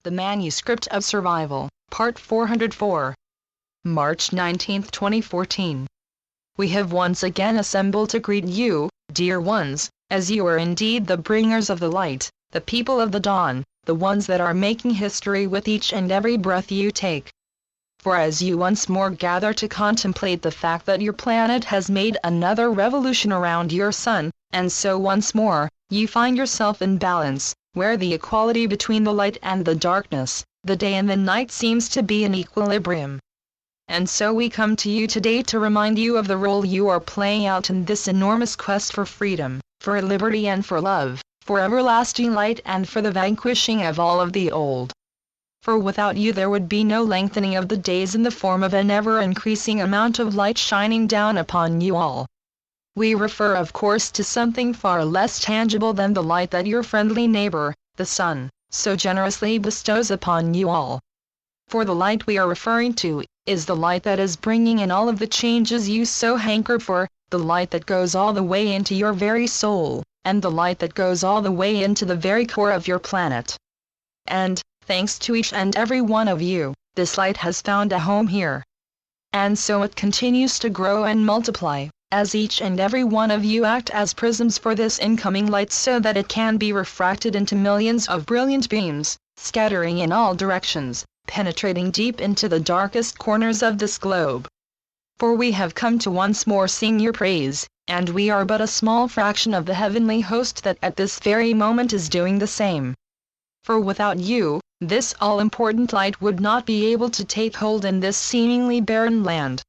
The Manuscript of Survival, Part 404. March 19, 2014. We have once again assembled to greet you, dear ones, as you are indeed the bringers of the light, the people of the dawn, the ones that are making history with each and every breath you take. For as you once more gather to contemplate the fact that your planet has made another revolution around your sun, and so once more, you find yourself in balance, where the equality between the light and the darkness, the day and the night seems to be in equilibrium. And so we come to you today to remind you of the role you are playing out in this enormous quest for freedom, for liberty and for love, for everlasting light and for the vanquishing of all of the old. For without you there would be no lengthening of the days in the form of an ever-increasing amount of light shining down upon you all. We refer of course to something far less tangible than the light that your friendly neighbor, the sun, so generously bestows upon you all. For the light we are referring to is the light that is bringing in all of the changes you so hanker for, the light that goes all the way into your very soul, and the light that goes all the way into the very core of your planet. And, thanks to each and every one of you, this light has found a home here. And so it continues to grow and multiply, as each and every one of you act as prisms for this incoming light so that it can be refracted into millions of brilliant beams, scattering in all directions, penetrating deep into the darkest corners of this globe. For we have come to once more sing your praise, and we are but a small fraction of the heavenly host that at this very moment is doing the same. For without you, this all-important light would not be able to take hold in this seemingly barren land.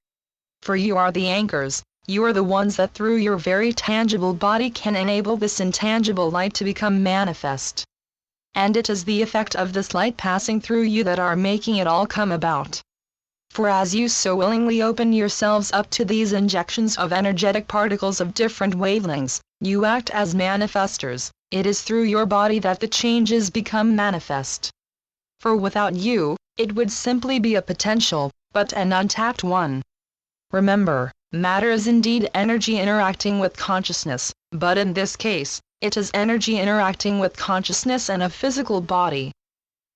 For you are the anchors, you are the ones that through your very tangible body can enable this intangible light to become manifest. And it is the effect of this light passing through you that are making it all come about. For as you so willingly open yourselves up to these injections of energetic particles of different wavelengths, you act as manifestors. It is through your body that the changes become manifest. For without you, it would simply be a potential, but an untapped one. Remember, matter is indeed energy interacting with consciousness, but in this case, it is energy interacting with consciousness and a physical body.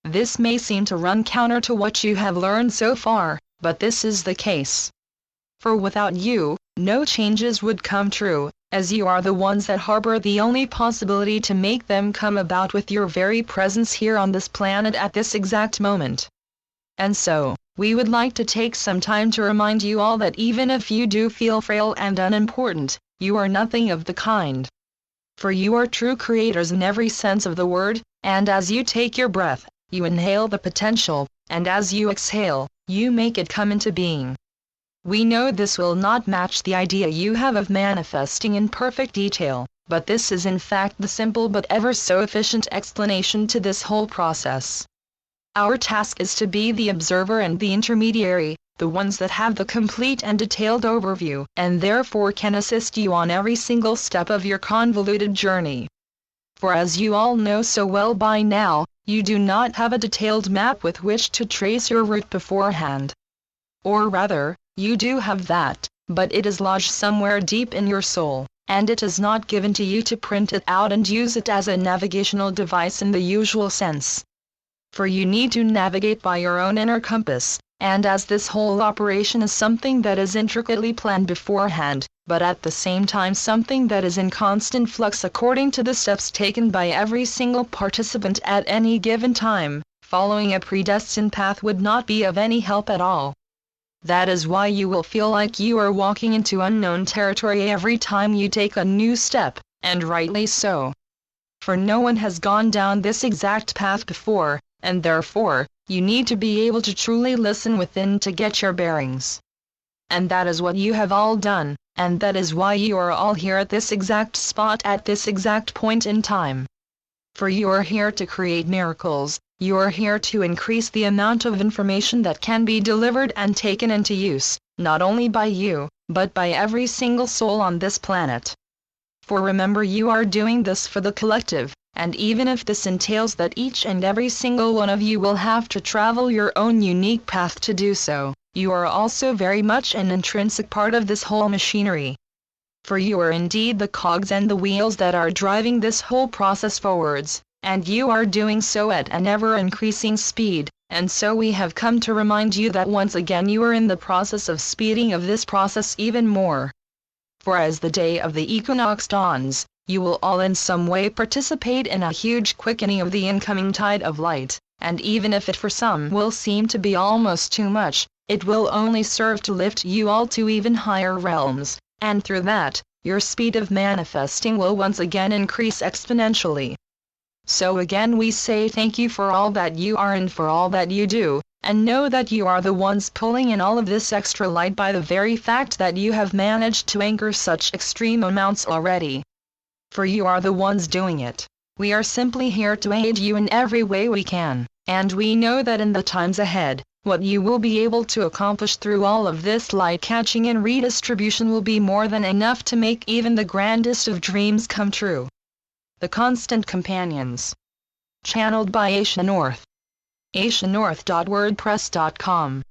This may seem to run counter to what you have learned so far, but this is the case. For without you, no changes would come true, as you are the ones that harbor the only possibility to make them come about with your very presence here on this planet at this exact moment. And so, we would like to take some time to remind you all that even if you do feel frail and unimportant, you are nothing of the kind. For you are true creators in every sense of the word, and as you take your breath, you inhale the potential, and as you exhale, you make it come into being. We know this will not match the idea you have of manifesting in perfect detail, but this is in fact the simple but ever so efficient explanation to this whole process. Our task is to be the observer and the intermediary, the ones that have the complete and detailed overview, and therefore can assist you on every single step of your convoluted journey. For as you all know so well by now, you do not have a detailed map with which to trace your route beforehand. Or rather, you do have that, but it is lodged somewhere deep in your soul, and it is not given to you to print it out and use it as a navigational device in the usual sense. For you need to navigate by your own inner compass, and as this whole operation is something that is intricately planned beforehand, but at the same time something that is in constant flux according to the steps taken by every single participant at any given time, following a predestined path would not be of any help at all. That is why you will feel like you are walking into unknown territory every time you take a new step, and rightly so. For no one has gone down this exact path before, and therefore, you need to be able to truly listen within to get your bearings. And that is what you have all done, and that is why you are all here at this exact spot at this exact point in time. For you are here to create miracles, you are here to increase the amount of information that can be delivered and taken into use, not only by you, but by every single soul on this planet. For remember, you are doing this for the collective, and even if this entails that each and every single one of you will have to travel your own unique path to do so, you are also very much an intrinsic part of this whole machinery. For you are indeed the cogs and the wheels that are driving this whole process forwards, and you are doing so at an ever-increasing speed, and so we have come to remind you that once again you are in the process of speeding of this process even more. For as the day of the equinox dawns, you will all in some way participate in a huge quickening of the incoming tide of light, and even if it for some will seem to be almost too much, it will only serve to lift you all to even higher realms, and through that, your speed of manifesting will once again increase exponentially. So again we say thank you for all that you are and for all that you do, and know that you are the ones pulling in all of this extra light by the very fact that you have managed to anchor such extreme amounts already. For you are the ones doing it. We are simply here to aid you in every way we can, and we know that in the times ahead, what you will be able to accomplish through all of this light catching and redistribution will be more than enough to make even the grandest of dreams come true. The Constant Companions. Channeled by Asia North. asianorth.wordpress.com